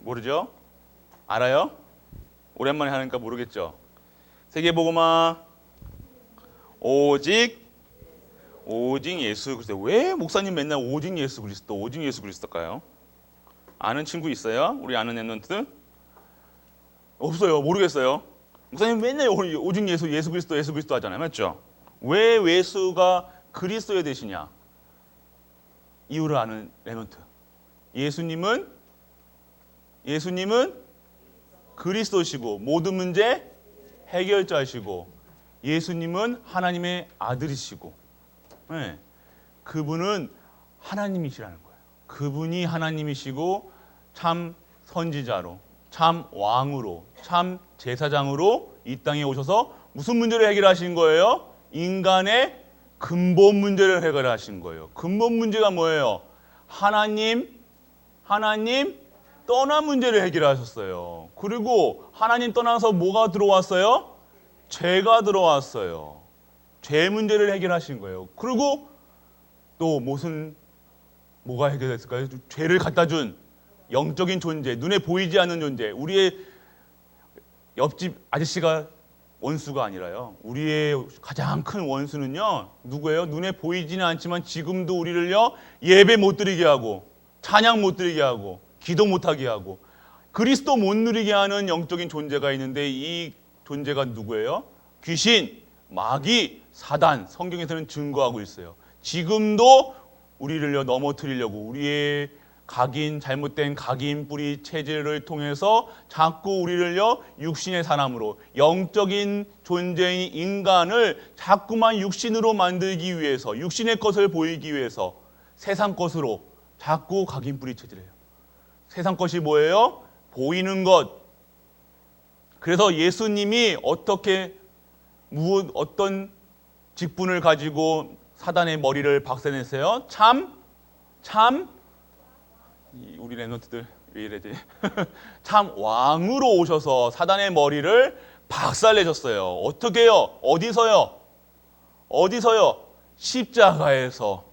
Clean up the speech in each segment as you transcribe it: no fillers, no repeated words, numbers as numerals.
모르죠? 알아요? 오랜만에 하니까 모르겠죠? 세계복음화 오직 예수 그리스도. 왜 목사님 맨날 오직 예수 그리스도일까요? 아는 친구 있어요? 우리 아는 랩런트? 없어요. 모르겠어요. 목사님 맨날 오직 예수 그리스도 하잖아요. 맞죠? 왜 예수가 그리스도의 대시냐? 이유를 아는 랩런트. 예수님은 그리스도시고 모든 문제 해결자시고 예수님은 하나님의 아들이시고, 네, 그분은 하나님이시라는 거예요. 그분이 하나님이시고 참 선지자로, 참 왕으로, 참 제사장으로 이 땅에 오셔서 무슨 문제를 해결하신 거예요? 인간의 근본 문제를 해결하신 거예요. 근본 문제가 뭐예요? 하나님 떠난 문제를 해결하셨어요. 그리고 하나님 떠나서 뭐가 들어왔어요? 죄가 들어왔어요. 죄 문제를 해결하신 거예요. 그리고 또 뭐가 해결됐을까요? 죄를 갖다 준 영적인 존재, 눈에 보이지 않는 존재. 우리의 옆집 아저씨가 원수가 아니라요. 우리의 가장 큰 원수는요. 누구예요? 눈에 보이지는 않지만 지금도 우리를요. 예배 못 드리게 하고 찬양 못 드리게 하고 기도 못 하게 하고 그리스도 못 누리게 하는 영적인 존재가 있는데 이 존재가 누구예요? 귀신, 마귀, 사단. 성경에서는 증거하고 있어요. 지금도 우리를요 넘어뜨리려고 우리의 잘못된 각인 뿌리 체질을 통해서 자꾸 우리를요 육신의 사람으로 영적인 존재인 인간을 자꾸만 육신으로 만들기 위해서 육신의 것을 보이기 위해서 세상 것으로 자꾸 각인 뿌리 체질해요. 세상 것이 뭐예요? 보이는 것. 그래서 예수님이 어떤 직분을 가지고 사단의 머리를 박살냈어요? 우리 랩런트들 왜 이래지? 참 왕으로 오셔서 사단의 머리를 박살내셨어요. 어떻게 해요? 어디서요? 십자가에서.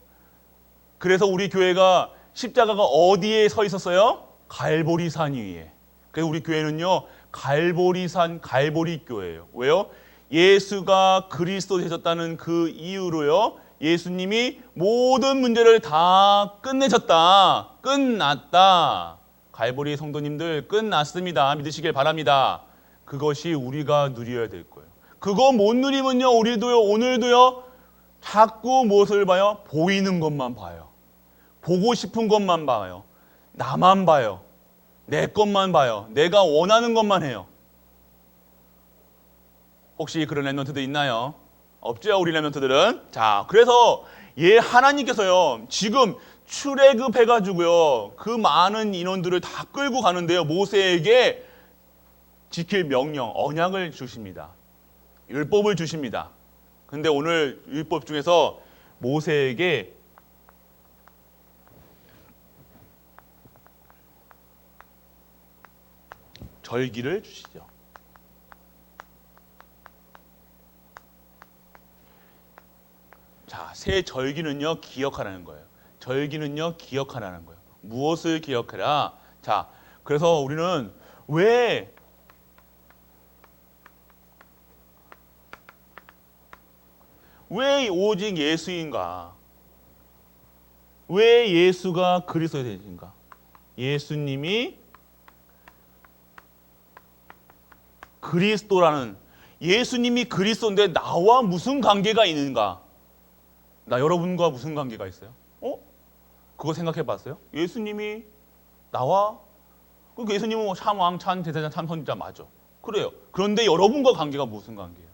그래서 우리 교회가 십자가가 어디에 서 있었어요? 갈보리산 위에. 그래서 우리 교회는요 갈보리산 갈보리교회예요. 왜요? 예수가 그리스도 되셨다는 그 이유로요. 예수님이 모든 문제를 다 끝났다. 갈보리 성도님들 끝났습니다. 믿으시길 바랍니다. 그것이 우리가 누려야 될 거예요. 그거 못 누리면요. 오늘도요. 자꾸 무엇을 봐요? 보이는 것만 봐요. 보고 싶은 것만 봐요. 나만 봐요. 내 것만 봐요. 내가 원하는 것만 해요. 혹시 그런 랩런트들 있나요? 없죠, 우리 랩런트들은. 자, 그래서 하나님께서요 지금 출애굽해가지고요 그 많은 인원들을 다 끌고 가는데요 모세에게 지킬 명령, 언약을 주십니다. 율법을 주십니다. 근데 오늘 율법 중에서 모세에게 절기를 주시죠. 자, 새 절기는요 기억하라는 거예요. 절기는요 기억하라는 거예요. 무엇을 기억해라? 자, 그래서 우리는 왜 오직 예수인가? 왜 예수가 그리스도의 대신가? 예수님이 그리스도라는, 예수님이 그리스도인데 나와 무슨 관계가 있는가? 나 여러분과 무슨 관계가 있어요? 그거 생각해 봤어요? 예수님이 나와? 예수님은 참 왕, 참 제사장, 참 선지자 맞아. 그래요. 그런데 여러분과 관계가 무슨 관계예요?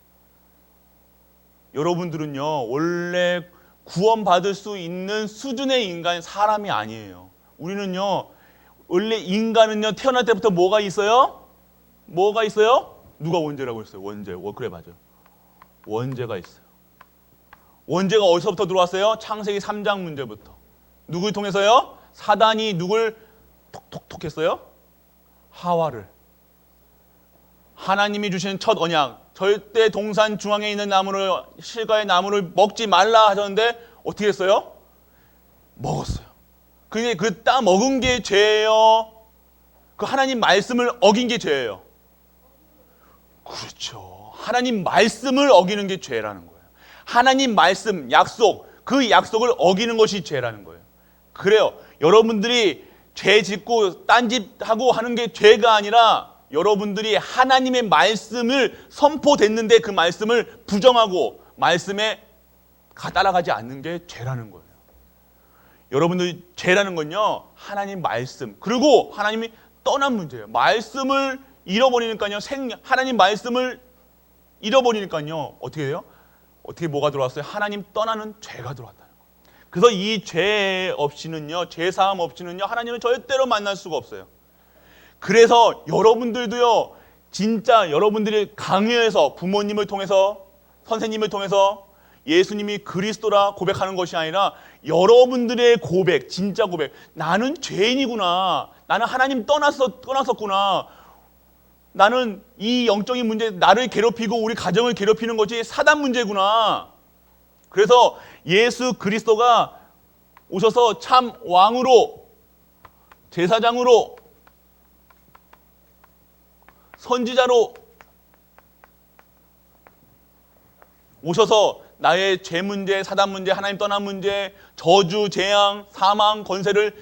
여러분들은요 원래 구원받을 수 있는 수준의 인간, 사람이 아니에요. 우리는요 원래 인간은요 태어날 때부터 뭐가 있어요? 누가 원죄라고 했어요? 원죄. 그래, 맞아요. 원죄가 있어요. 원죄가 어디서부터 들어왔어요? 창세기 3장 문제부터. 누굴 통해서요? 사단이 누굴 톡톡톡 했어요? 하와를. 하나님이 주신 첫 언약, 절대 동산 중앙에 있는 실과의 나무를 먹지 말라 하셨는데 어떻게 했어요? 먹었어요. 근데 그 따 먹은 게 죄예요? 그 하나님 말씀을 어긴 게 죄예요. 그렇죠. 하나님 말씀을 어기는 게 죄라는 거예요. 하나님 말씀, 약속, 그 약속을 어기는 것이 죄라는 거예요. 그래요. 여러분들이 죄 짓고 딴짓하고 하는 게 죄가 아니라 여러분들이 하나님의 말씀을 선포됐는데 그 말씀을 부정하고 말씀에 따라가지 않는 게 죄라는 거예요. 여러분들 죄라는 건요, 하나님 말씀, 그리고 하나님이 떠난 문제예요. 말씀을 잃어버리니까요, 하나님 말씀을 잃어버리니까요, 어떻게 돼요? 어떻게 뭐가 들어왔어요? 하나님 떠나는 죄가 들어왔다는 거예요. 그래서 이 죄 없이는요, 죄 사함 없이는요, 하나님을 절대로 만날 수가 없어요. 그래서 여러분들도요, 진짜 여러분들이 강요해서 부모님을 통해서, 선생님을 통해서 예수님이 그리스도라 고백하는 것이 아니라 여러분들의 고백, 진짜 고백. 나는 죄인이구나. 나는 하나님 떠났었구나. 나는 이 영적인 문제, 나를 괴롭히고 우리 가정을 괴롭히는 것이 사단 문제구나. 그래서 예수 그리스도가 오셔서 참 왕으로, 제사장으로, 선지자로 오셔서 나의 죄 문제, 사단 문제, 하나님 떠난 문제, 저주, 재앙, 사망, 권세를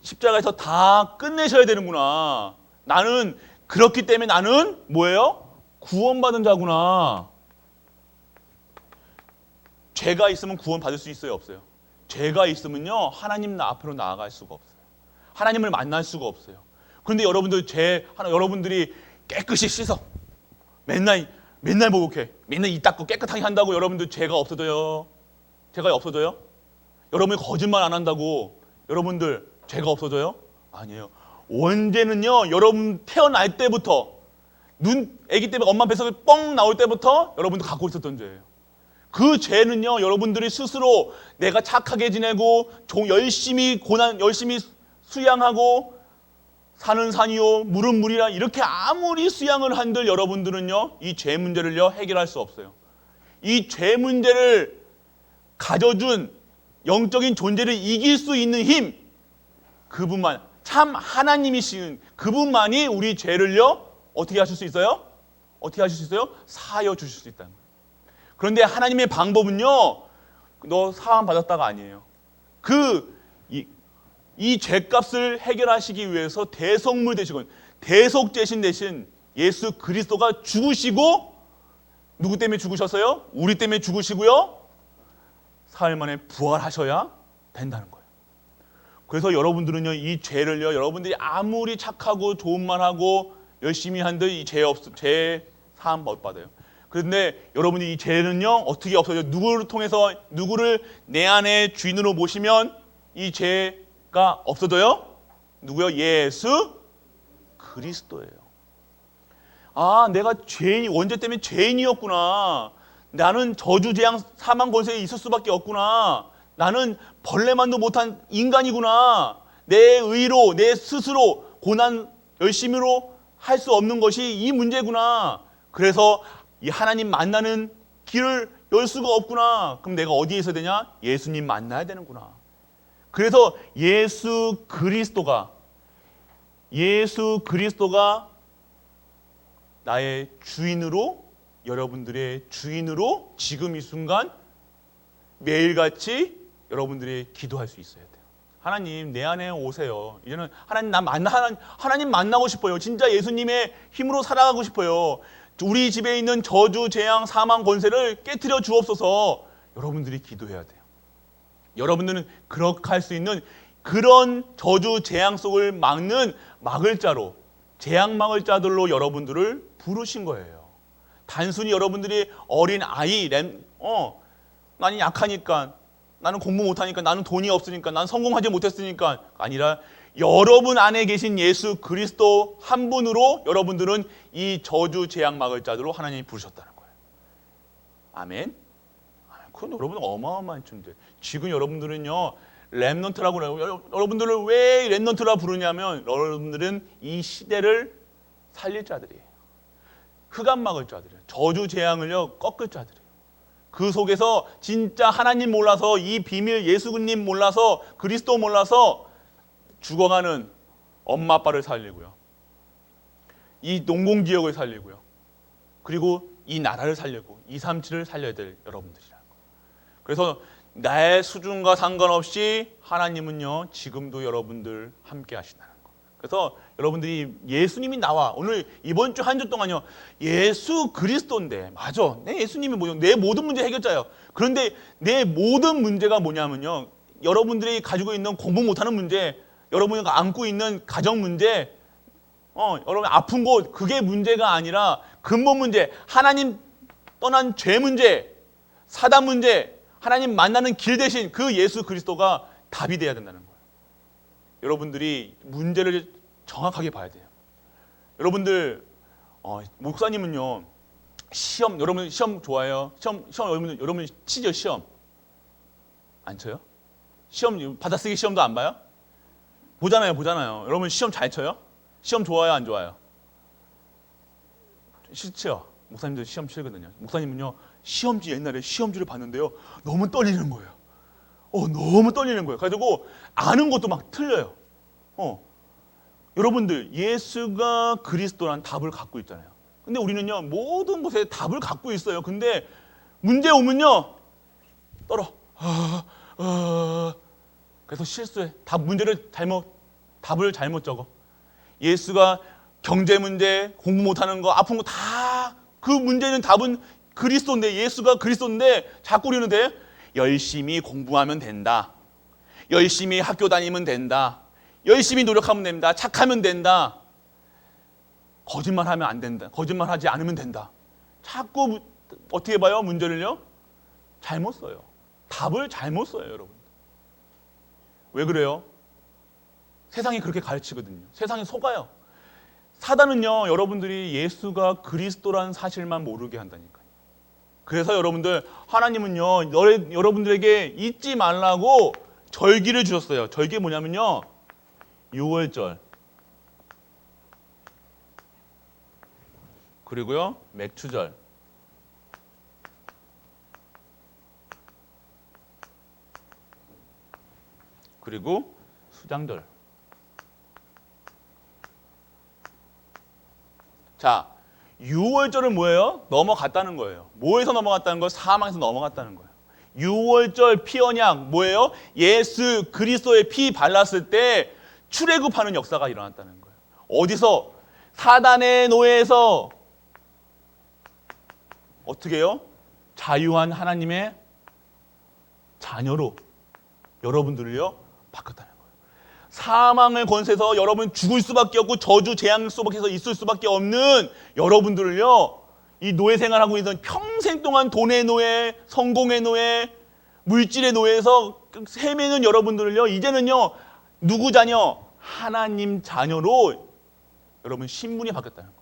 십자가에서 다 끝내셔야 되는구나. 나는 그렇기 때문에 나는 뭐예요? 구원받은 자구나. 죄가 있으면 구원받을 수 있어요, 없어요? 죄가 있으면요, 하나님 앞으로 나아갈 수가 없어요. 하나님을 만날 수가 없어요. 그런데 여러분들이 깨끗이 씻어. 맨날 목욕해. 맨날 이 닦고 깨끗하게 한다고 여러분들 죄가 없어져요? 죄가 없어져요? 여러분이 거짓말 안 한다고 여러분들 죄가 없어져요? 아니에요. 언제는요, 여러분 태어날 때부터, 아기 때문에 엄마 뱃속에 뻥 나올 때부터 여러분도 갖고 있었던 죄예요. 그 죄는요, 여러분들이 스스로 내가 착하게 지내고 열심히 수양하고 산은 산이요 물은 물이라 이렇게 아무리 수양을 한들 여러분들은요, 이 죄 문제를요 해결할 수 없어요. 이 죄 문제를 가져준 영적인 존재를 이길 수 있는 힘, 그분만, 참 하나님이신 그분만이 우리 죄를요 어떻게 하실 수 있어요? 어떻게 하실 수 있어요? 사하여 주실 수 있다는 거예요. 그런데 하나님의 방법은요, 너 사함 받았다가 아니에요. 이 죄값을 해결하시기 위해서 대속물 되시고 대속죄신 대신 예수 그리스도가 죽으시고, 누구 때문에 죽으셨어요? 우리 때문에 죽으시고요, 사흘 만에 부활하셔야 된다는 거예요. 그래서 여러분들은요, 이 죄를요, 여러분들이 아무리 착하고 좋은 말 하고 열심히 한들 이 죄 사함 못 받아요. 그런데 여러분이 이 죄는요 어떻게 없어져요? 누구를 통해서, 누구를 내 안에 주인으로 모시면 이 죄가 없어져요? 누구요? 예수 그리스도예요. 아, 내가 원죄 때문에 죄인이었구나. 나는 저주, 재앙, 사망, 권세에 있을 수밖에 없구나. 나는 벌레만도 못한 인간이구나. 내 의로, 내 스스로 고난 열심히로 할 수 없는 것이 이 문제구나. 그래서 이 하나님 만나는 길을 열 수가 없구나. 그럼 내가 어디에 있어야 되냐? 예수님 만나야 되는구나. 그래서 예수 그리스도가 나의 주인으로, 여러분들의 주인으로 지금 이 순간 매일같이 여러분들이 기도할 수 있어야 돼요. 하나님 내 안에 오세요. 이제는 하나님 만나고 싶어요. 진짜 예수님의 힘으로 살아가고 싶어요. 우리 집에 있는 저주, 재앙, 사망, 권세를 깨트려 주옵소서. 여러분들이 기도해야 돼요. 여러분들은 그렇게 할 수 있는 그런 저주, 재앙 속을 막을 자로, 재앙 막을 자들로 여러분들을 부르신 거예요. 단순히 여러분들이 어린 아이, 나는 약하니까, 나는 공부 못하니까, 나는 돈이 없으니까, 나는 성공하지 못했으니까 아니라 여러분 안에 계신 예수 그리스도 한 분으로 여러분들은 이 저주, 재앙 막을 자들로 하나님이 부르셨다는 거예요. 아멘. 그건 여러분 어마어마한 존재. 지금 여러분들은요 렘넌트라고 그래요. 여러분들을 왜 렘넌트라 부르냐면 여러분들은 이 시대를 살릴 자들이에요. 흑암 막을 자들이에요. 저주 재앙을요 꺾을 자들이에요. 그 속에서 진짜 하나님 몰라서, 이 비밀 예수님 몰라서, 그리스도 몰라서 죽어가는 엄마 아빠를 살리고요. 이 농공지역을 살리고요. 그리고 이 나라를 살리고 237을 살려야 될 여러분들이라는 거예요. 그래서 나의 수준과 상관없이 하나님은요 지금도 여러분들 함께 하신다는 거예요. 그래서 여러분들이 예수님이 나와 오늘 이번 주 한 주 동안요 예수 그리스도인데 맞아 내 예수님이 뭐죠? 내 모든 문제 해결자예요. 그런데 내 모든 문제가 뭐냐면요 여러분들이 가지고 있는 공부 못하는 문제, 여러분이 안고 있는 가정 문제, 여러분 아픈 곳 그게 문제가 아니라 근본 문제, 하나님 떠난 죄 문제, 사단 문제, 하나님 만나는 길 대신 그 예수 그리스도가 답이 돼야 된다는 거예요. 여러분들이 문제를 정확하게 봐야 돼요. 여러분들 목사님은요 시험 여러분 시험 좋아해요? 시험 여러분 치죠 시험 안 쳐요? 시험 받아쓰기 시험도 안 봐요? 보잖아요. 여러분 시험 잘 쳐요? 시험 좋아요, 안 좋아요? 싫죠. 목사님도 시험 싫거든요. 목사님은요 시험지 옛날에 시험지를 봤는데요 너무 떨리는 거예요. 너무 떨리는 거예요. 그래가지고 아는 것도 막 틀려요. 여러분들 예수가 그리스도란 답을 갖고 있잖아요. 근데 우리는요 모든 것에 답을 갖고 있어요. 근데 문제 오면요 떨어. 그래서 실수해. 답을 잘못 적어. 예수가 경제 문제, 공부 못하는 거, 아픈 거 다 그 문제는 답은 그리스도인데 예수가 그리스도인데 자꾸 우리는 돼. 열심히 공부하면 된다. 열심히 학교 다니면 된다. 열심히 노력하면 된다. 착하면 된다. 거짓말하면 안 된다. 거짓말하지 않으면 된다. 자꾸 어떻게 봐요? 문제를요? 잘못 써요. 답을 잘못 써요, 여러분. 왜 그래요? 세상이 그렇게 가르치거든요. 세상이 속아요. 사단은요, 여러분들이 예수가 그리스도라는 사실만 모르게 한다니까요. 그래서 여러분들, 하나님은요, 여러분들에게 잊지 말라고 절기를 주셨어요. 절기 뭐냐면요, 6월절. 그리고요, 맥추절. 그리고 수장절. 자, 6월절은 뭐예요? 넘어갔다는 거예요. 뭐에서 넘어갔다는 거예요? 사망에서 넘어갔다는 거예요. 6월절 피 언약 뭐예요? 예수 그리스도의 피 발랐을 때 출애굽하는 역사가 일어났다는 거예요. 어디서? 사단의 노예에서 어떻게 해요? 자유한 하나님의 자녀로 여러분들을요 바꿨다는 거예요. 사망의 권세에서 여러분 죽을 수밖에 없고 저주 재앙 속에서 있을 수밖에 없는 여러분들을요 이 노예 생활하고 있던 평생 동안 돈의 노예, 성공의 노예, 물질의 노예에서 헤매는 여러분들을요 이제는요 누구 자녀? 하나님 자녀로 여러분 신분이 바뀌었다는 거예요.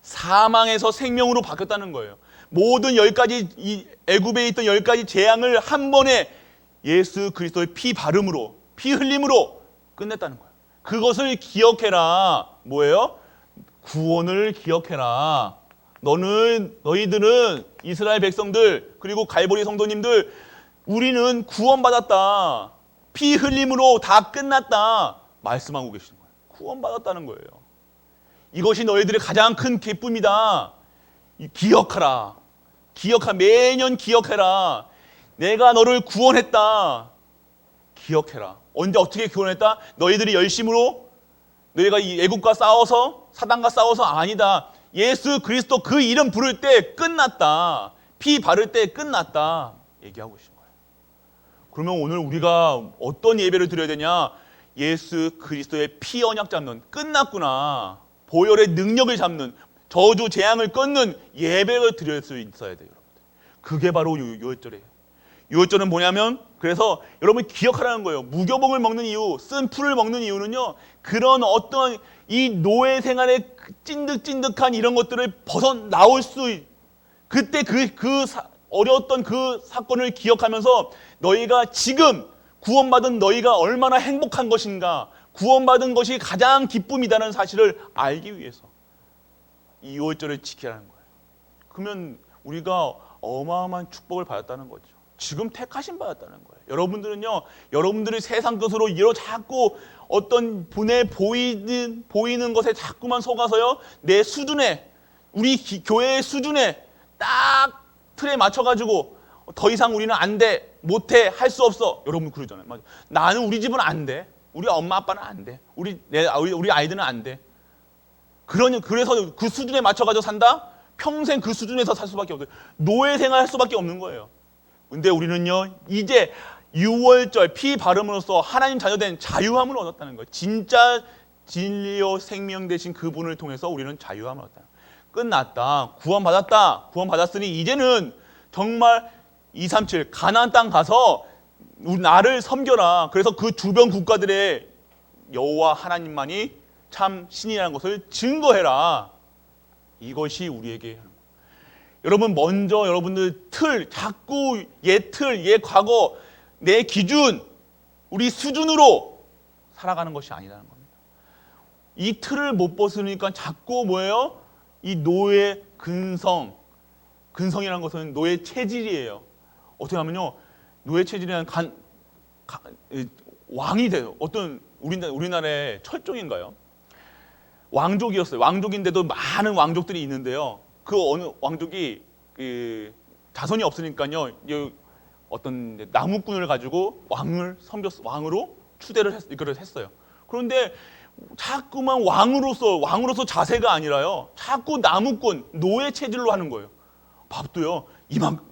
사망에서 생명으로 바뀌었다는 거예요. 모든 10가지 이 애굽에 있던 10가지 재앙을 한 번에 예수 그리스도의 피 바름으로 피 흘림으로 끝냈다는 거예요. 그것을 기억해라. 뭐예요? 구원을 기억해라. 너희들은 이스라엘 백성들 그리고 갈보리 성도님들 우리는 구원받았다. 피 흘림으로 다 끝났다. 말씀하고 계시는 거예요. 구원받았다는 거예요. 이것이 너희들의 가장 큰 기쁨이다. 기억하라. 매년 기억해라. 내가 너를 구원했다. 기억해라. 언제 어떻게 구원했다? 너희들이 열심으로 너희가 이 애국과 싸워서 사단과 싸워서 아니다. 예수 그리스도 그 이름 부를 때 끝났다. 피 바를 때 끝났다. 얘기하고 계신 거예요. 그러면 오늘 우리가 어떤 예배를 드려야 되냐? 예수 그리스도의 피 언약 잡는 끝났구나. 보혈의 능력을 잡는 저주 재앙을 끊는 예배를 드릴 수 있어야 돼요. 여러분들. 그게 바로 6월절이에요. 6월절은 뭐냐면 그래서 여러분 기억하라는 거예요. 무교복을 먹는 이유, 쓴 풀을 먹는 이유는요. 그런 어떤 이 노예 생활의 찐득찐득한 이런 것들을 벗어나올 수 그때 어려웠던 그 사건을 기억하면서 너희가 지금 구원받은 너희가 얼마나 행복한 것인가 구원받은 것이 가장 기쁨이라는 사실을 알기 위해서 이 6월절을 지키라는 거예요. 그러면 우리가 어마어마한 축복을 받았다는 거죠. 지금 택하신 받았다는 거예요. 여러분들은요, 여러분들이 세상 것으로 이러 자꾸 어떤 분에 보이는 것에 자꾸만 속아서요, 내 수준에, 우리 교회의 수준에 딱 틀에 맞춰가지고 더 이상 우리는 안 돼, 못해, 할 수 없어. 여러분 그러잖아요. 맞아. 나는 우리 집은 안 돼. 우리 엄마 아빠는 안 돼. 우리 아이들은 안 돼. 그래서 그 수준에 맞춰가지고 산다? 평생 그 수준에서 살 수밖에 없어요. 노예 생활할 수밖에 없는 거예요. 근데 우리는요, 이제 6월절 피 바름으로써 하나님 자녀된 자유함을 얻었다는 거예요. 진짜 진리요 생명 되신 그분을 통해서 우리는 자유함을 얻었다. 끝났다. 구원받았다. 구원받았으니 이제는 정말 237 가나안 땅 가서 나를 섬겨라. 그래서 그 주변 국가들의 여호와 하나님만이 참 신이라는 것을 증거해라. 이것이 우리에게 하는 거예요. 여러분 먼저 여러분들 자꾸 옛 과거, 내 기준, 우리 수준으로 살아가는 것이 아니라는 겁니다. 이 틀을 못 벗으니까 자꾸 뭐예요? 이 노예 근성이라는 것은 노예 체질이에요. 어떻게 하면요, 노예 체질이란 왕이 돼요. 어떤 우리나라의 철종인가요? 왕족이었어요. 왕족인데도 많은 왕족들이 있는데요. 그 어느 왕족이 자손이 없으니까요, 어떤 나무꾼을 가지고 왕으로 추대를 했어요. 그런데 자꾸만 왕으로서 자세가 아니라요, 자꾸 나무꾼, 노예 체질로 하는 거예요. 밥도요,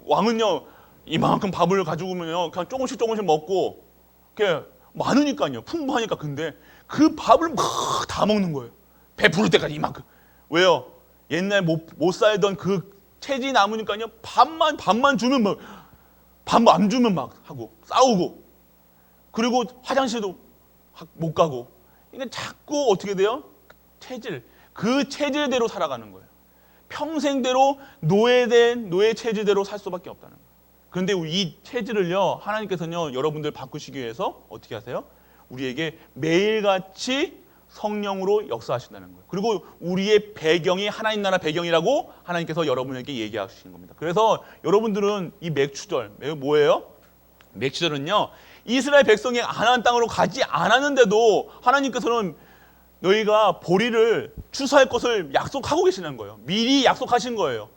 왕은요, 이만큼 밥을 가지고 오면요, 그냥 조금씩 먹고, 그게 많으니까요, 풍부하니까. 근데 그 밥을 막 다 먹는 거예요. 배부를 때까지 이만큼. 왜요? 옛날 못 살던 그 체질이 남으니까요, 밥만 주면 밥 안 주면 막 하고, 싸우고, 그리고 화장실도 못 가고. 그러니까 자꾸 어떻게 돼요? 그 체질대로 살아가는 거예요. 평생대로 노예 체질대로 살 수밖에 없다는 거예요. 그런데 이 체질을요, 하나님께서는요, 여러분들 바꾸시기 위해서 어떻게 하세요? 우리에게 매일같이 성령으로 역사하신다는 거예요. 그리고 우리의 배경이 하나님 나라 배경이라고 하나님께서 여러분에게 얘기하시는 겁니다. 그래서 여러분들은 이 맥추절, 뭐예요? 맥추절은요, 이스라엘 백성이 가나안 땅으로 가지 않았는데도 하나님께서는 너희가 보리를 추수할 것을 약속하고 계시는 거예요. 미리 약속하신 거예요.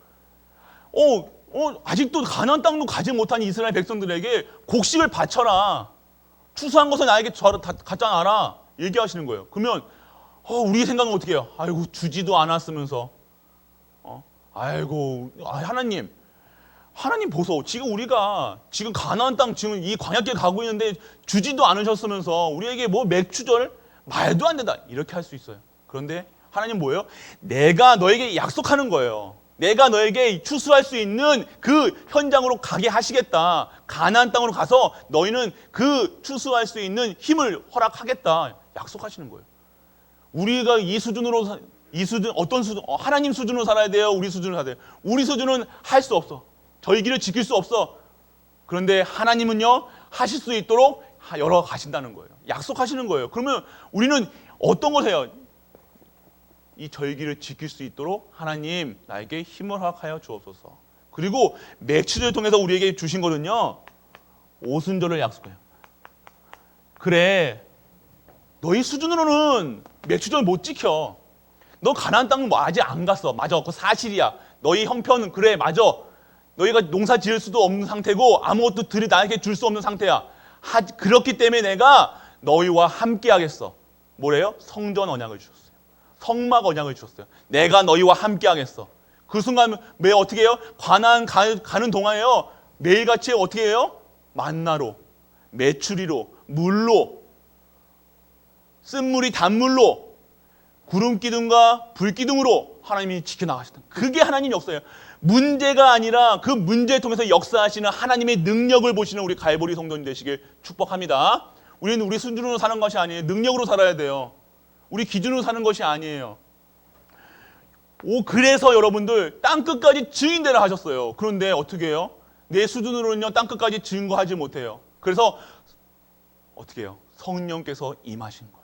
아직도 가나안 땅도 가지 못한 이스라엘 백성들에게 곡식을 바쳐라. 추수한 것을 나에게 갖다 놔라. 얘기하시는 거예요. 그러면 우리 생각은 어떻게 해요? 아이고, 주지도 않았으면서 하나님 보소. 우리가 가나안 땅 지금 이 광야길 가고 있는데 주지도 않으셨으면서 우리에게 뭐 맥추절 말도 안 된다. 이렇게 할 수 있어요. 그런데 하나님 뭐예요? 내가 너에게 약속하는 거예요. 내가 너에게 추수할 수 있는 그 현장으로 가게 하시겠다. 가나안 땅으로 가서 너희는 그 추수할 수 있는 힘을 허락하겠다. 약속하시는 거예요. 우리가 어떤 수준, 하나님 수준으로 살아야 돼요? 우리 수준으로 살아야 돼요? 우리 수준은 할 수 없어. 저희 길을 지킬 수 없어. 그런데 하나님은요, 하실 수 있도록 열어 가신다는 거예요. 약속하시는 거예요. 그러면 우리는 어떤 걸 해요? 이 저희 길을 지킬 수 있도록 하나님 나에게 힘을 허락하여 주옵소서. 그리고 맥추절을 통해서 우리에게 주신 거는요, 오순절을 약속해요. 그래, 너희 수준으로는 맥추절 못 지켜. 너 가나안 땅은 아직 안 갔어. 맞아, 그거 사실이야. 너희 형편은 그래, 맞아. 너희가 농사 지을 수도 없는 상태고 아무것도 나에게 줄 수 없는 상태야. 그렇기 때문에 내가 너희와 함께 하겠어. 뭐래요? 성전 언약을 주셨어요. 성막 언약을 주셨어요. 내가 너희와 함께 하겠어. 그 순간 왜 어떻게 해요? 가나안 가는 동안에요, 매일같이 어떻게 해요? 만나로, 메추리로, 물로, 쓴물이 단물로, 구름 기둥과 불 기둥으로 하나님이 지켜나가셨다. 그게 하나님 역사예요. 문제가 아니라 그 문제를 통해서 역사하시는 하나님의 능력을 보시는 우리 갈보리 성도님 되시길 축복합니다. 우리는 우리 수준으로 사는 것이 아니에요. 능력으로 살아야 돼요. 우리 기준으로 사는 것이 아니에요. 그래서 여러분들 땅끝까지 증인되라 하셨어요. 그런데 어떻게 해요? 내 수준으로는요, 땅끝까지 증거하지 못해요. 그래서 어떻게 해요? 성령께서 임하신 거예요.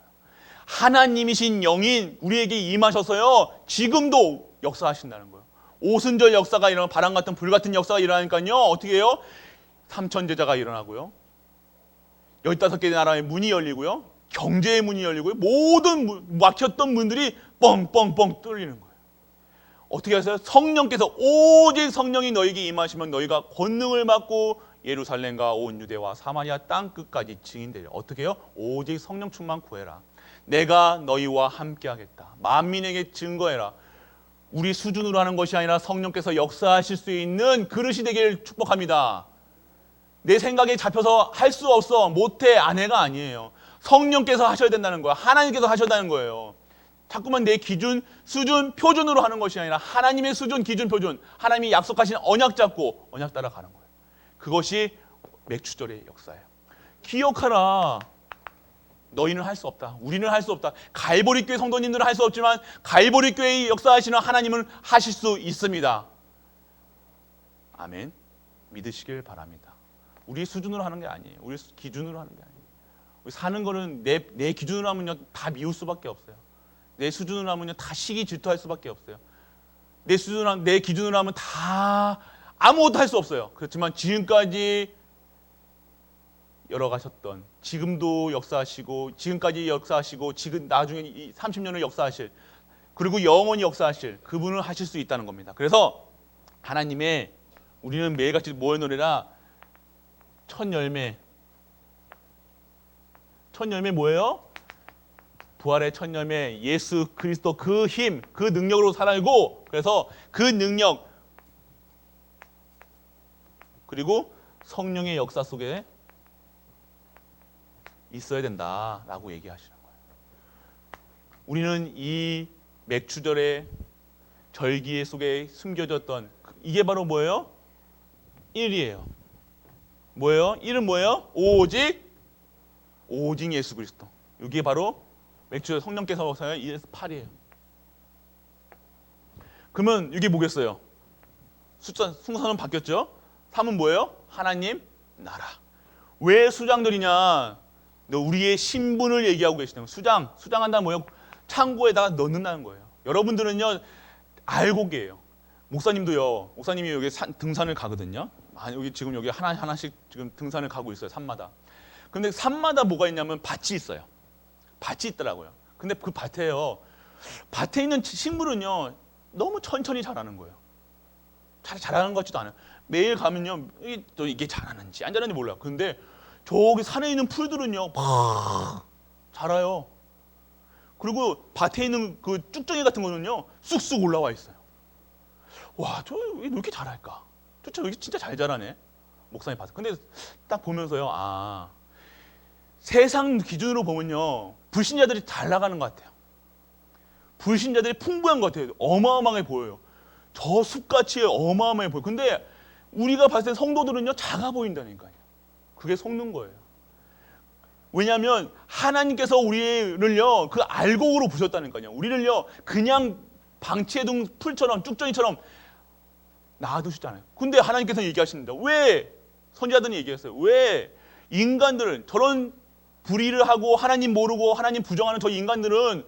하나님이신 영인 우리에게 임하셔서요, 지금도 역사하신다는 거예요. 오순절 역사가 일어나면 바람 같은 불 같은 역사가 일어나니까요, 어떻게 해요? 삼천 제자가 일어나고요. 15개 나라의 문이 열리고요. 경제의 문이 열리고요. 모든 막혔던 문들이 뻥뻥뻥 뚫리는 거예요. 어떻게 하세요? 성령께서 오직 성령이 너에게 임하시면 너희가 권능을 받고 예루살렘과 온 유대와 사마리아 땅 끝까지 증인되리라. 어떻게 해요? 오직 성령 충만 구해라. 내가 너희와 함께 하겠다. 만민에게 증거해라. 우리 수준으로 하는 것이 아니라 성령께서 역사하실 수 있는 그릇이 되기를 축복합니다. 내 생각에 잡혀서 할 수 없어, 못해, 아내가 아니에요. 성령께서 하셔야 된다는 거야. 하나님께서 하셔야 된다는 거예요. 자꾸만 내 기준, 수준, 표준으로 하는 것이 아니라 하나님의 수준, 기준, 표준, 하나님이 약속하신 언약 잡고 언약 따라가는 거예요. 그것이 맥추절의 역사예요. 기억하라. 너희는 할 수 없다. 우리는 할 수 없다. 갈보리 교회 성도님들은 할 수 없지만 갈보리 교회의 역사하시는 하나님은 하실 수 있습니다. 아멘. 믿으시길 바랍니다. 우리 수준으로 하는 게 아니에요. 우리 기준으로 하는 게 아니에요. 우리 사는 거는 내 기준으로 하면요 다 미울 수밖에 없어요. 내 수준으로 하면요 다 시기 질투할 수밖에 없어요. 내 기준으로 하면 다 아무것도 할 수 없어요. 그렇지만 지금까지 열어가셨던, 지금도 역사하시고, 지금까지 역사하시고, 지금 나중에 30년을 역사하실, 그리고 영원히 역사하실 그분을 하실 수 있다는 겁니다. 그래서 하나님의 우리는 매일같이 모여노래라 첫 열매 뭐예요? 부활의 첫 열매 예수 그리스도 그 힘, 그 능력으로 살고, 그래서 그 능력 그리고 성령의 역사 속에 있어야 된다라고 얘기하시는 거예요. 우리는 이 맥추절의 절기 속에 숨겨졌던 이게 바로 뭐예요? 일이에요. 뭐예요? 일은 뭐예요? 오직 예수 그리스도. 이게 바로 맥추절 성령께서 하사는 1에서 8이에요. 그러면 이게 뭐겠어요? 순서는 바뀌었죠? 3은 뭐예요? 하나님 나라. 왜 수장들이냐? 우리의 신분을 얘기하고 계시는 거예요. 수장한다는 뭐예요? 창고에다가 넣는다는 거예요. 여러분들은요 알고 계세요. 목사님이 여기 등산을 가거든요. 여기 지금 여기 하나씩 지금 등산을 가고 있어요. 산마다. 근데 산마다 뭐가 있냐면 밭이 있어요. 밭이 있더라고요. 근데 그 밭에 있는 식물은요 너무 천천히 자라는 거예요. 자라는 것 같지도 않아요. 매일 가면요 이게 자라는지 안 자라는지 몰라요. 근데 저기 산에 있는 풀들은요 막 자라요. 그리고 밭에 있는 그 쭉정이 같은 거는요 쑥쑥 올라와 있어요. 와, 저 왜 이렇게 잘할까? 저 여기 진짜 잘 자라네. 목사님 봐서. 근데 딱 보면서요, 세상 기준으로 보면요 불신자들이 잘 나가는 것 같아요. 불신자들이 풍부한 것 같아요. 어마어마하게 보여요. 저 숲같이 어마어마해 보여요. 근데 우리가 봤을 때 성도들은요 작아 보인다니까요. 그게 속는 거예요. 왜냐하면 하나님께서 우리를요 그 알곡으로 부셨다니까요. 우리를요 그냥 방치해둔 풀처럼 쭉정이처럼 놔두시잖아요. 근데 하나님께서 얘기하십니다. 왜 선지자들이 얘기했어요? 왜 인간들은 저런 불의를 하고 하나님 모르고 하나님 부정하는 저 인간들은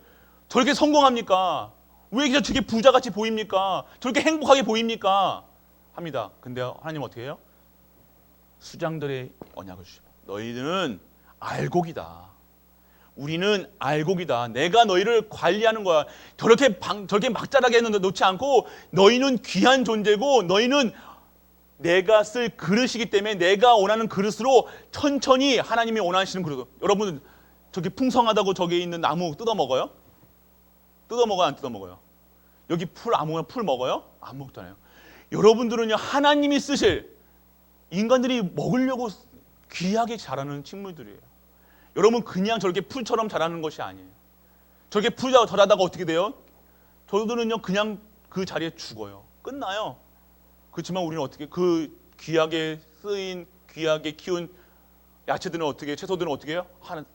저렇게 성공합니까? 왜 저렇게 부자같이 보입니까? 저렇게 행복하게 보입니까? 합니다. 근데 하나님 어떻게 해요? 수장들의 언약을 주시고 너희는 알곡이다. 우리는 알곡이다. 내가 너희를 관리하는 거야. 저렇게 막 자라게 놓지 않고 너희는 귀한 존재고 너희는 내가 쓸 그릇이기 때문에 내가 원하는 그릇으로 천천히 하나님이 원하시는 그릇. 여러분 저기 풍성하다고 저기 있는 나무 뜯어 먹어요? 뜯어 먹어요? 안 뜯어 먹어요? 여기 아무거나 풀 먹어요? 안 먹잖아요. 여러분들은요 하나님이 쓰실 인간들이 먹으려고 귀하게 자라는 식물들이에요. 여러분 그냥 저렇게 풀처럼 자라는 것이 아니에요. 저렇게 풀 자라다가 어떻게 돼요? 저들은요 그냥 그 자리에 죽어요. 끝나요. 그렇지만 우리는 어떻게 그 귀하게 쓰인 귀하게 키운 야채들은 어떻게 채소들은 어떻게 해요?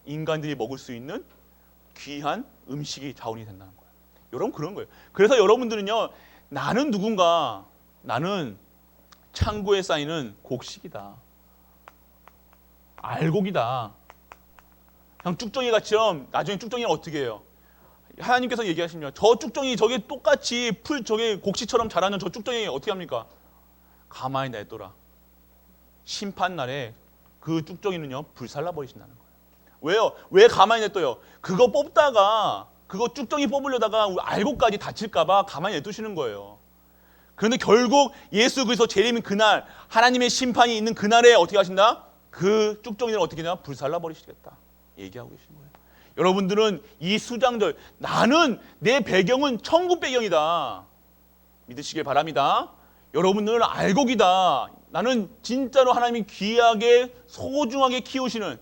인간들이 먹을 수 있는 귀한 음식이 자원이 된다는 거예요. 여러분 그런 거예요. 그래서 여러분들은요 나는 누군가 나는 창고에 쌓이는 곡식이다. 알곡이다. 그냥 쭉정이같이요. 나중에 쭉정이는 어떻게 해요? 하나님께서 얘기하시면 저 쭉정이 저게 똑같이 풀 저게 곡식처럼 자라는 저 쭉정이 어떻게 합니까? 가만히 냅둬라. 심판 날에 그 쭉정이는요 불살라 버리신다는 거예요. 왜요? 왜 가만히 냅둬요? 그거 뽑다가 그거 쭉정이 뽑으려다가 알고까지 다칠까봐 가만히 냅두시는 거예요. 그런데 결국 예수 그리스도 재림인 그날 하나님의 심판이 있는 그날에 어떻게 하신다? 그 쭉정이를 어떻게 하냐? 불살라 버리시겠다 얘기하고 계신 거예요. 여러분들은 이 수장절 나는 내 배경은 천국 배경이다 믿으시길 바랍니다. 여러분들은 알곡이다. 나는 진짜로 하나님이 귀하게 소중하게 키우시는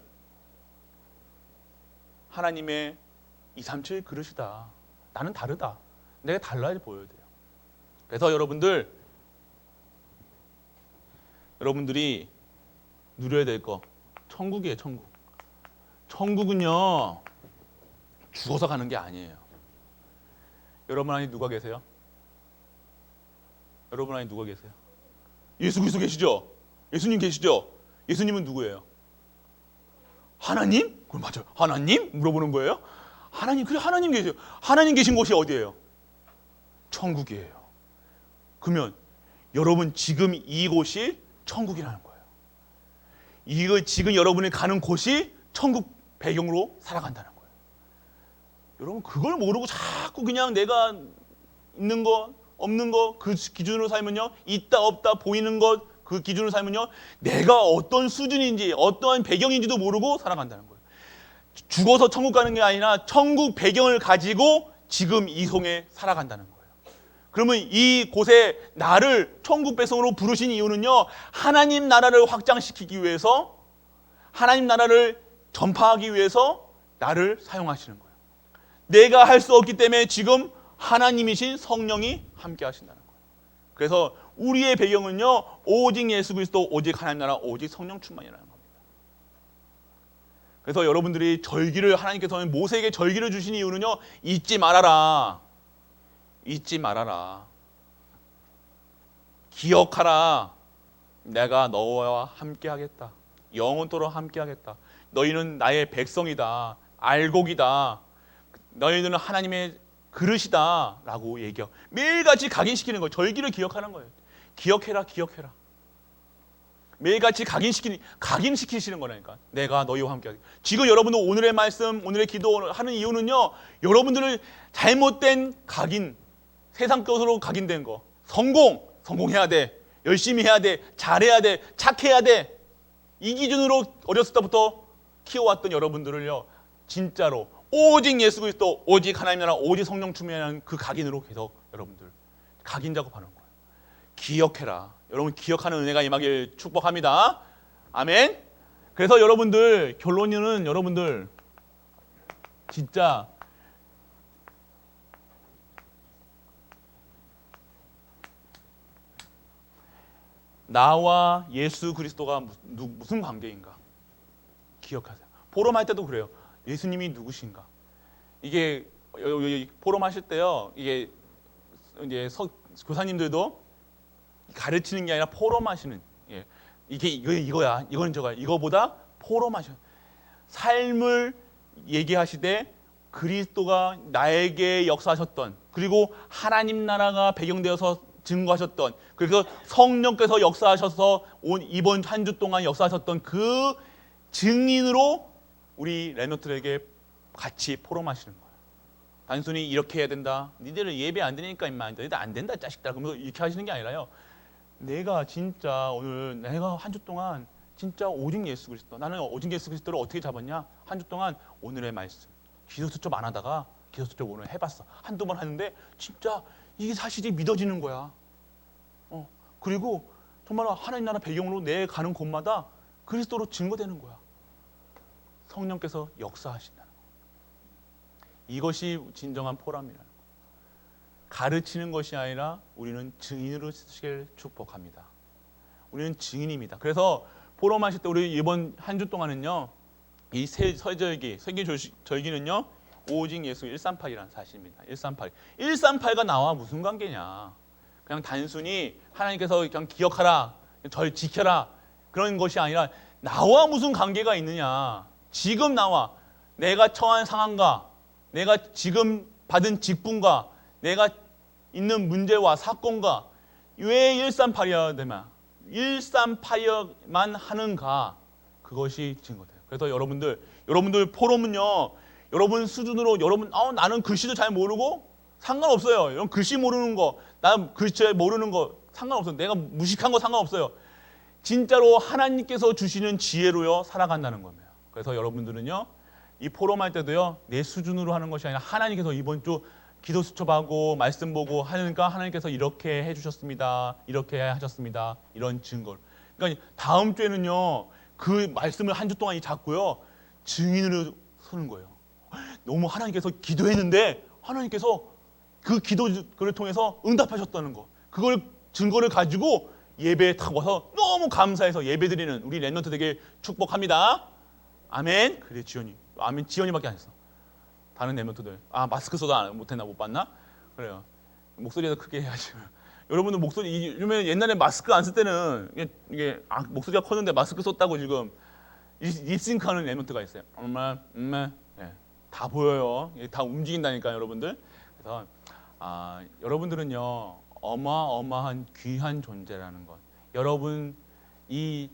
하나님의 237 그릇이다. 나는 다르다. 내가 달라야 보여야 돼요. 그래서 여러분들이 누려야 될 거 천국이에요. 천국. 천국은요 죽어서 가는 게 아니에요. 여러분 안에 누가 계세요? 여러분 안에 누가 계세요? 예수 그리스도 계시죠? 예수님 계시죠? 예수님은 누구예요? 하나님? 그럼 맞아요. 하나님? 물어보는 거예요? 하나님, 그래 하나님 계세요. 하나님 계신 곳이 어디예요? 천국이에요. 그러면 여러분 지금 이곳이 천국이라는 거예요. 이거 지금 여러분이 가는 곳이 천국 배경으로 살아간다는 거예요. 여러분 그걸 모르고 자꾸 그냥 내가 있는 것 없는 것 그 기준으로 살면요 있다 없다 보이는 것 그 기준으로 살면요 내가 어떤 수준인지 어떠한 배경인지도 모르고 살아간다는 거예요. 죽어서 천국 가는 게 아니라 천국 배경을 가지고 지금 이 성에 살아간다는 거예요. 그러면 이곳에 나를 천국 백성으로 부르신 이유는요 하나님 나라를 확장시키기 위해서 하나님 나라를 전파하기 위해서 나를 사용하시는 거예요. 내가 할 수 없기 때문에 지금 하나님이신 성령이 함께 하신다는 거예요. 그래서 우리의 배경은요 오직 예수 그리스도 오직 하나님 나라 오직 성령 충만이라는 겁니다. 그래서 여러분들이 절기를 하나님께서는 모세에게 절기를 주신 이유는요 잊지 말아라. 잊지 말아라. 기억하라. 내가 너와 함께 하겠다. 영원토록 함께 하겠다. 너희는 나의 백성이다. 알곡이다. 너희들은 하나님의 그릇이다 라고 얘기하고 매일같이 각인시키는 거예요. 절기를 기억하는 거예요. 기억해라 기억해라. 매일같이 각인시키시는 거라니까. 내가 너희와 함께 하겠다. 지금 여러분들 오늘의 말씀 오늘의 기도하는 이유는요 여러분들을 잘못된 각인 세상 것으로 각인된 거 성공해야 돼 열심히 해야 돼 잘해야 돼 착해야 돼 이 기준으로 어렸을 때부터 키워왔던 여러분들을요 진짜로 오직 예수 그리스도 오직 하나님 나라 오직 성령 충만한 그 각인으로 계속 여러분들 각인 작업하는 거예요. 기억해라. 여러분 기억하는 은혜가 임하길 축복합니다. 아멘. 그래서 여러분들 결론은 여러분들 진짜 나와 예수 그리스도가 무슨 관계인가 기억하세요. 포럼할 때도 그래요. 예수님이 누구신가? 이게 포럼하실 때요. 이게 이제 교사님들도 가르치는 게 아니라 포럼하시는. 예. 이게 이거야. 이건 저거야. 이거보다 포럼하시는. 삶을 얘기하시되 그리스도가 나에게 역사하셨던 그리고 하나님 나라가 배경되어서 증거하셨던 그래서 성령께서 역사하셔서 이번 한 주 동안 역사하셨던 그 증인으로 우리 렘넌트들에게 같이 포럼하시는 거예요. 단순히 이렇게 해야 된다. 니들은 예배 안 되니까 임마. 니들 안 된다 자식들. 그러면서 이렇게 하시는 게 아니라요. 내가 진짜 오늘 내가 한 주 동안 진짜 오직 예수 그리스도 나는 오직 예수 그리스도를 어떻게 잡았냐? 한 주 동안 오늘의 말씀 기도수첩 안 하다가 기도수첩 오늘 해봤어. 한두 번 하는데 진짜 이게 사실이 믿어지는 거야. 그리고 정말 하나님 나라 배경으로 내 가는 곳마다 그리스도로 증거되는 거야. 성령께서 역사하신다는 거. 이것이 진정한 포럼이라는 거. 가르치는 것이 아니라 우리는 증인으로 쓰시길 축복합니다. 우리는 증인입니다. 그래서 포럼하실 때 우리 이번 한 주 동안은요. 이 설절기, 절기는요. 오직 예수 138이라는 사실입니다. 138. 138가 나와 무슨 관계냐. 그냥 단순히 하나님께서 그냥 기억하라, 절 지켜라 그런 것이 아니라 나와 무슨 관계가 있느냐. 지금 나와 내가 처한 상황과 내가 지금 받은 직분과 내가 있는 문제와 사건과 왜 138이어야 되나? 일삼파역만 하는가, 그것이 증거돼요. 그래서 여러분들 포럼은요, 여러분 수준으로 나는 글씨도 잘 모르고 상관없어요. 이런 글씨 모르는 거, 난 글씨 모르는 거 상관없어요. 내가 무식한 거 상관없어요. 진짜로 하나님께서 주시는 지혜로요 살아간다는 겁니다. 그래서 여러분들은요, 이 포럼 할 때도요, 내 수준으로 하는 것이 아니라 하나님께서 이번 주 기도 수첩하고 말씀 보고 하니까 하나님께서 이렇게 해주셨습니다, 이렇게 하셨습니다, 이런 증거를. 그러니까 다음 주에는요, 그 말씀을 한 주 동안 잡고요, 증인으로 서는 거예요. 너무 하나님께서 기도했는데 하나님께서 그 기도를 통해서 응답하셨다는 거, 그걸 증거를 가지고 예배에 탁 와서 너무 감사해서 예배드리는 우리 랩런트 되게 축복합니다. 아멘. 그래, 지연이. 아멘. 지연이밖에 안 했어. 다른 랩런트들. 마스크 써도 못했나, 못 봤나? 그래요. 목소리가 크게 해야지. 여러분들 목소리, 요즘에 옛날에 마스크 안 쓸 때는 이게 목소리가 컸는데 마스크 썼다고 지금 립싱크 하는 랩런트가 있어요. 엄마. 네, 다 보여요. 다 움직인다니까요, 여러분들. 그래서 여러분들은요, 어마어마한 귀한 존재라는 것. 여러분 이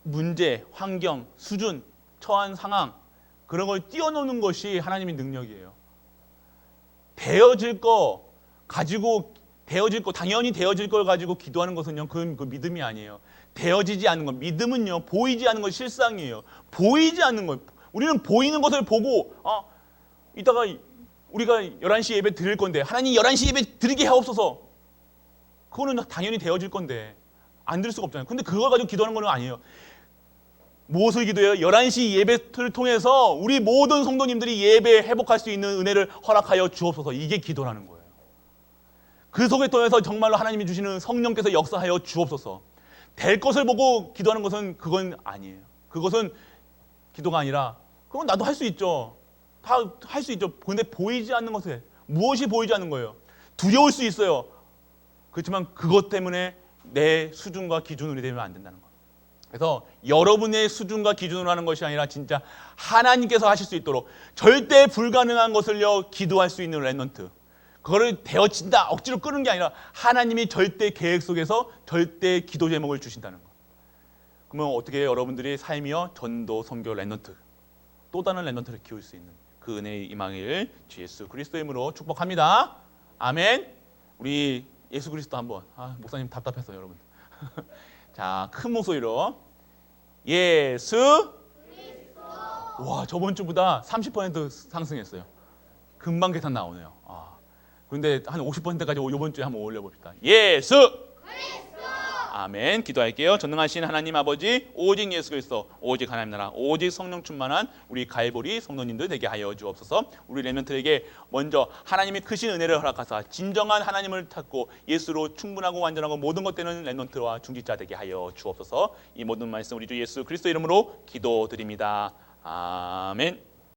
문제, 환경, 수준, 처한 상황, 그런 걸 뛰어노는 것이 하나님의 능력이에요. 당연히 되어질 걸 가지고 기도하는 것은요, 그 믿음이 아니에요. 되어지지 않는 것, 믿음은요, 보이지 않는 것, 실상이에요. 보이지 않는 것. 우리는 보이는 것을 보고, 이따가 우리가 11시 예배 드릴 건데, 하나님 11시 예배 드리게 하옵소서. 그거는 당연히 되어질 건데 안 드릴 수가 없잖아요. 근데 그걸 가지고 기도하는 건 아니에요. 무엇을 기도해요? 11시 예배를 통해서 우리 모든 성도님들이 예배 회복할 수 있는 은혜를 허락하여 주옵소서. 이게 기도라는 거예요. 그 속에 통해서 정말로 하나님이 주시는 성령께서 역사하여 주옵소서. 될 것을 보고 기도하는 것은 그건 아니에요. 그것은 기도가 아니라, 그건 나도 할 수 있죠. 다 할 수 있죠. 그런데 보이지 않는 것에, 무엇이 보이지 않는 거예요? 두려울 수 있어요. 그렇지만 그것 때문에 내 수준과 기준으로 되면 안 된다는 거예요. 그래서 여러분의 수준과 기준으로 하는 것이 아니라 진짜 하나님께서 하실 수 있도록 절대 불가능한 것을요 기도할 수 있는 랩런트. 그거를 되어진다, 억지로 끄는 게 아니라 하나님이 절대 계획 속에서 절대 기도 제목을 주신다는 거. 그러면 어떻게 해요? 여러분들이 삶이요 전도, 선교, 랩런트, 또 다른 랩런트를 키울 수 있는 그 은혜의 임하기를 주 예수 그리스도의 이름으로 축복합니다. 아멘. 우리 예수 그리스도 한번. 목사님 답답했어요, 여러분. 자, 큰 목소리로 예수 그리스도. 와, 저번 주보다 30% 상승했어요. 금방 계산 나오네요. 그런데 한 50%까지 이번 주에 한번 올려봅시다. 예수 그리스도. 아멘. 기도할게요. 전능하신 하나님 아버지, 오직 예수 그리스도, 오직 하나님 나라, 오직 성령 충만한 우리 갈보리 성도님들 되게 하여 주옵소서. 우리 렘넌트에게 먼저 하나님의 크신 은혜를 허락하사 진정한 하나님을 찾고 예수로 충분하고 완전하고 모든 것 되는 렘넌트와 중직자 되게 하여 주옵소서. 이 모든 말씀 우리 주 예수 그리스도 이름으로 기도드립니다. 아멘.